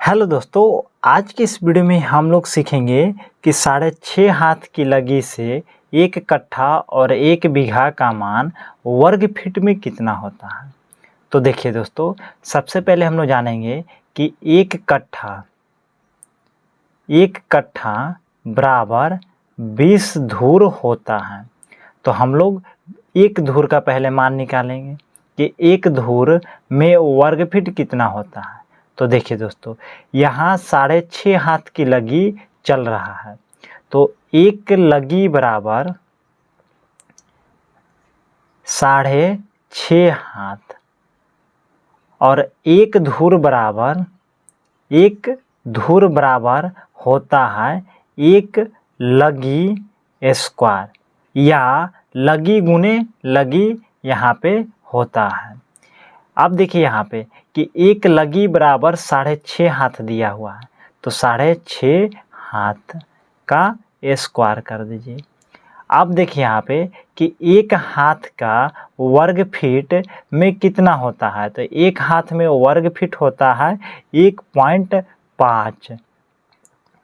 Hello दोस्तों, आज के इस वीडियो में हम लोग सीखेंगे कि 6.5 हाथ की लगी से 1 कट्ठा और 1 बीघा का मान वर्ग फीट में कितना होता है। तो देखिए दोस्तों, सबसे पहले हम लोग जानेंगे कि 1 कट्ठा बराबर 20 धूर होता है। तो हम लोग 1 धूर का पहले मान निकालेंगे कि 1 धूर में वर्ग फीट कितना होता है। तो देखिए दोस्तों, यहाँ 6.5 हाथ की लगी चल रहा है, तो 1 लगी बराबर 6.5 हाथ और 1 धूर बराबर होता है 1 लगी स्क्वायर या लगी गुने लगी यहाँ पे होता है। अब देखिए यहाँ पे कि 1 लगी बराबर 6.5 हाथ दिया हुआ है, तो 6.5 हाथ का स्क्वायर कर दीजिए। अब देखिए यहाँ पे कि 1 हाथ का वर्ग फीट में कितना होता है, तो 1 हाथ में वर्ग फीट होता है 1.5।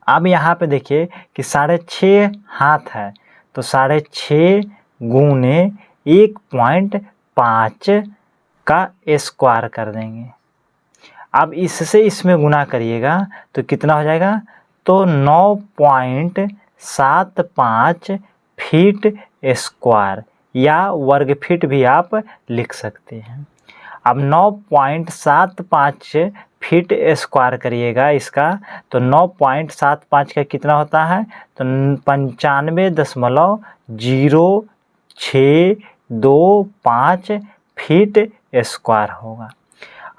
अब यहाँ पे देखिए कि 6.5 हाथ है, तो 6.5 गुने 1.5 का स्क्वायर कर देंगे। अब इससे इसमें गुना करिएगा तो कितना हो जाएगा, तो 9.75 फीट स्क्वायर या वर्ग फीट भी आप लिख सकते हैं। अब 9.75 फीट स्क्वायर करिएगा इसका, तो 9.75 का कितना होता है, तो 95.0625 फीट स्क्वायर होगा।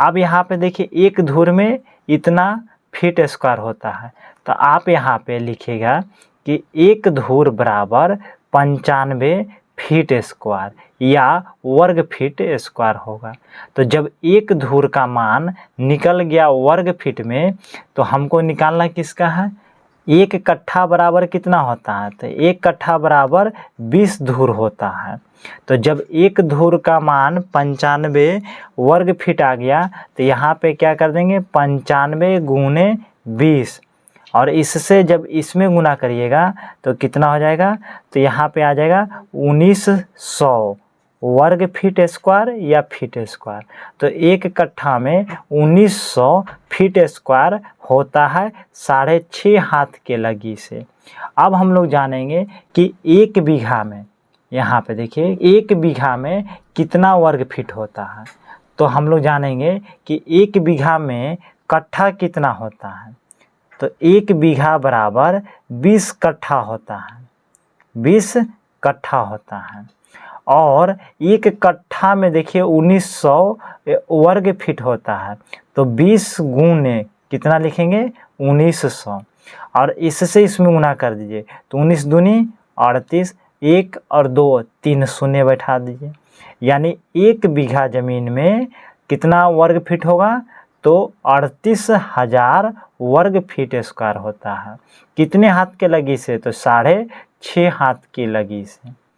अब यहाँ पे देखिए 1 धूर में इतना फीट स्क्वायर होता है, तो आप यहाँ पे लिखिएगा कि 1 धूर बराबर 95 फीट स्क्वायर या वर्ग फीट स्क्वायर होगा। तो जब 1 धूर का मान निकल गया वर्ग फीट में, तो हमको निकालना किसका है, 1 कट्ठा बराबर कितना होता है, तो 1 कट्ठा बराबर 20 धूर होता है। तो जब 1 धूर का मान 95 वर्ग फीट आ गया, तो यहाँ पे क्या कर देंगे, 95 गुने 20, और इससे जब इसमें गुना करिएगा तो कितना हो जाएगा, तो यहाँ पे आ जाएगा 1900 वर्ग फीट स्क्वायर या फीट स्क्वायर। तो 1 कट्ठा में 1900 फीट स्क्वायर होता है 6.5 हाथ के लगी से। अब हम लोग जानेंगे कि 1 बीघा में, यहाँ पे देखिए 1 बीघा में कितना वर्ग फीट होता है। तो हम लोग जानेंगे कि 1 बीघा में कट्ठा कितना होता है, तो 1 बीघा बराबर 20 कट्ठा होता है, 20 कट्ठा होता है। और 1 कट्ठा में देखिए 1900 वर्ग फीट होता है, तो 20 गुने कितना लिखेंगे, 1900, और इससे इसमें गुना कर दीजिए, तो 19 दूनी 38, 1 और 2 3 शून्य बैठा दीजिए, यानी 1 बीघा ज़मीन में कितना वर्ग फीट होगा, तो 38,000 वर्ग फीट स्क्वायर होता है। कितने हाथ के लगी से, तो 6.5 हाथ की लगी से।